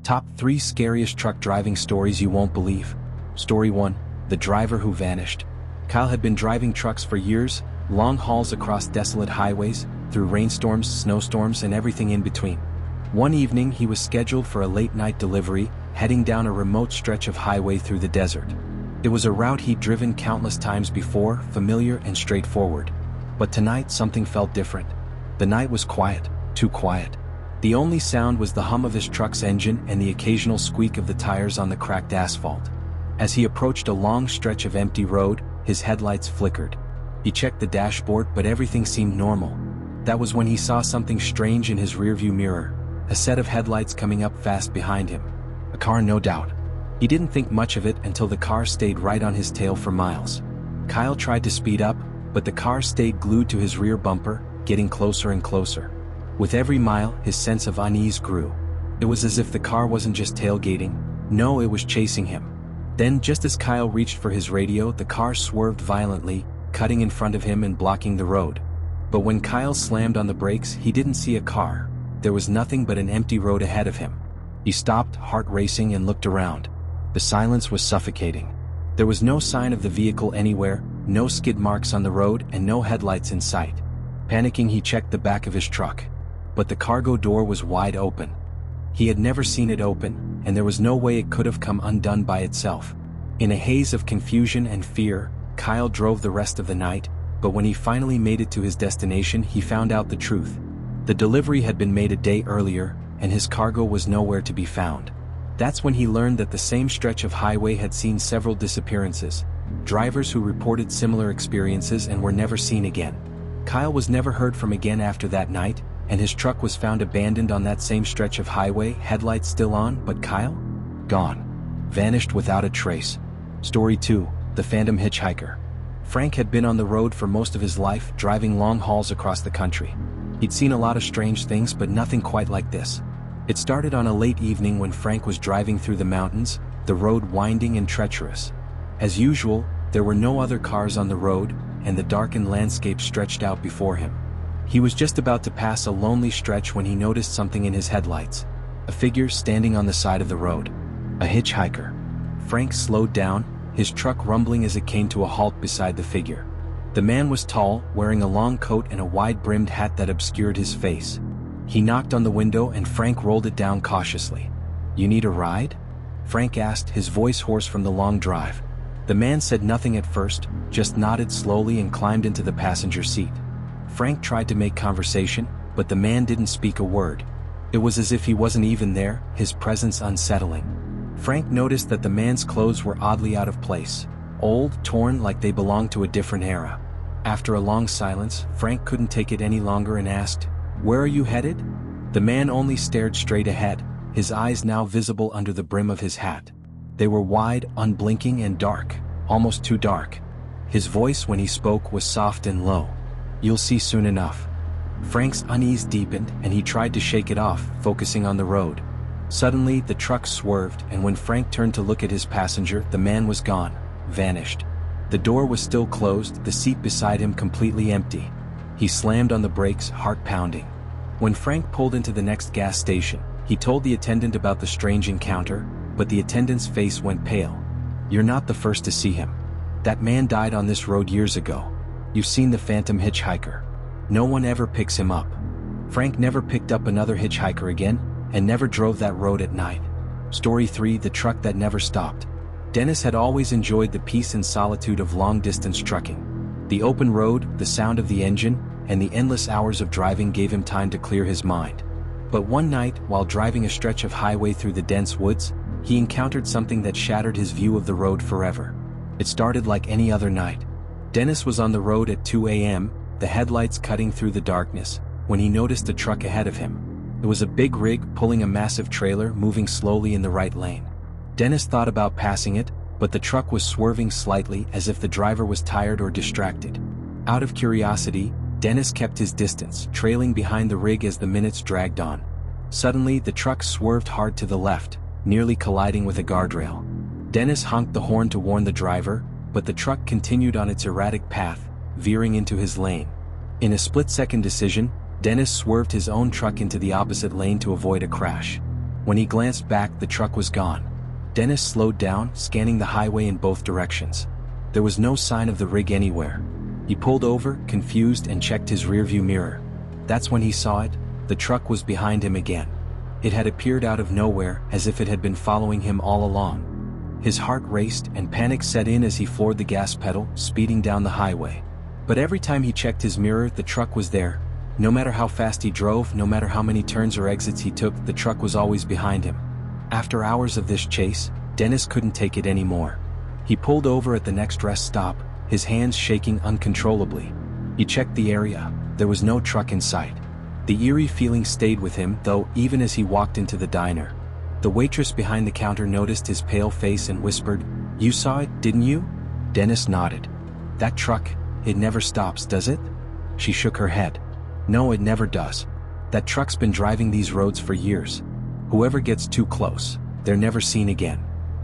Top 3 Scariest Truck Driving Stories You Won't Believe. Story 1. The Driver Who Vanished. Kyle had been driving trucks for years, long hauls across desolate highways, through rainstorms, snowstorms, and everything in between. One evening he was scheduled for a late-night delivery, heading down a remote stretch of highway through the desert. It was a route he'd driven countless times before, familiar and straightforward. But tonight something felt different. The night was quiet, too quiet. The only sound was the hum of his truck's engine and the occasional squeak of the tires on the cracked asphalt. As he approached a long stretch of empty road, his headlights flickered. He checked the dashboard, but everything seemed normal. That was when he saw something strange in his rearview mirror, a set of headlights coming up fast behind him. A car, no doubt. He didn't think much of it until the car stayed right on his tail for miles. Kyle tried to speed up, but the car stayed glued to his rear bumper, getting closer and closer. With every mile, his sense of unease grew. It was as if the car wasn't just tailgating. No, it was chasing him. Then, just as Kyle reached for his radio, the car swerved violently, cutting in front of him and blocking the road. But when Kyle slammed on the brakes, he didn't see a car. There was nothing but an empty road ahead of him. He stopped, heart racing, and looked around. The silence was suffocating. There was no sign of the vehicle anywhere, no skid marks on the road, and no headlights in sight. Panicking, he checked the back of his truck. But the cargo door was wide open. He had never seen it open, and there was no way it could have come undone by itself. In a haze of confusion and fear, Kyle drove the rest of the night, but when he finally made it to his destination, he found out the truth. The delivery had been made a day earlier, and his cargo was nowhere to be found. That's when he learned that the same stretch of highway had seen several disappearances, drivers who reported similar experiences and were never seen again. Kyle was never heard from again after that night, and his truck was found abandoned on that same stretch of highway, headlights still on, but Kyle? Gone. Vanished without a trace. Story 2. The Phantom Hitchhiker. Frank had been on the road for most of his life, driving long hauls across the country. He'd seen a lot of strange things, but nothing quite like this. It started on a late evening when Frank was driving through the mountains, the road winding and treacherous. As usual, there were no other cars on the road, and the darkened landscape stretched out before him. He was just about to pass a lonely stretch when he noticed something in his headlights. A figure standing on the side of the road. A hitchhiker. Frank slowed down, his truck rumbling as it came to a halt beside the figure. The man was tall, wearing a long coat and a wide-brimmed hat that obscured his face. He knocked on the window and Frank rolled it down cautiously. "You need a ride?" Frank asked, his voice hoarse from the long drive. The man said nothing at first, just nodded slowly and climbed into the passenger seat. Frank tried to make conversation, but the man didn't speak a word. It was as if he wasn't even there, his presence unsettling. Frank noticed that the man's clothes were oddly out of place, old, torn, like they belonged to a different era. After a long silence, Frank couldn't take it any longer and asked, "Where are you headed?" The man only stared straight ahead, his eyes now visible under the brim of his hat. They were wide, unblinking, and dark, almost too dark. His voice when he spoke was soft and low. "You'll see soon enough." Frank's unease deepened, and he tried to shake it off, focusing on the road. Suddenly, the truck swerved, and when Frank turned to look at his passenger, the man was gone, vanished. The door was still closed, the seat beside him completely empty. He slammed on the brakes, heart pounding. When Frank pulled into the next gas station, he told the attendant about the strange encounter, but the attendant's face went pale. "You're not the first to see him. That man died on this road years ago. You've seen the Phantom Hitchhiker. No one ever picks him up." Frank never picked up another hitchhiker again, and never drove that road at night. Story 3. The Truck That Never Stopped. Dennis had always enjoyed the peace and solitude of long-distance trucking. The open road, the sound of the engine, and the endless hours of driving gave him time to clear his mind. But one night, while driving a stretch of highway through the dense woods, he encountered something that shattered his view of the road forever. It started like any other night. Dennis was on the road at 2 a.m., the headlights cutting through the darkness, when he noticed a truck ahead of him. It was a big rig pulling a massive trailer, moving slowly in the right lane. Dennis thought about passing it, but the truck was swerving slightly as if the driver was tired or distracted. Out of curiosity, Dennis kept his distance, trailing behind the rig as the minutes dragged on. Suddenly, the truck swerved hard to the left, nearly colliding with a guardrail. Dennis honked the horn to warn the driver, but the truck continued on its erratic path, veering into his lane. In a split-second decision, Dennis swerved his own truck into the opposite lane to avoid a crash. When he glanced back, the truck was gone. Dennis slowed down, scanning the highway in both directions. There was no sign of the rig anywhere. He pulled over, confused, and checked his rearview mirror. That's when he saw it. The truck was behind him again. It had appeared out of nowhere, as if it had been following him all along. His heart raced, and panic set in as he floored the gas pedal, speeding down the highway. But every time he checked his mirror, the truck was there. No matter how fast he drove, no matter how many turns or exits he took, the truck was always behind him. After hours of this chase, Dennis couldn't take it anymore. He pulled over at the next rest stop, his hands shaking uncontrollably. He checked the area. There was no truck in sight. The eerie feeling stayed with him, though, even as he walked into the diner. The waitress behind the counter noticed his pale face and whispered, "You saw it, didn't you?" Dennis nodded. "That truck, it never stops, does it?" She shook her head. "No, it never does. That truck's been driving these roads for years. Whoever gets too close, they're never seen again."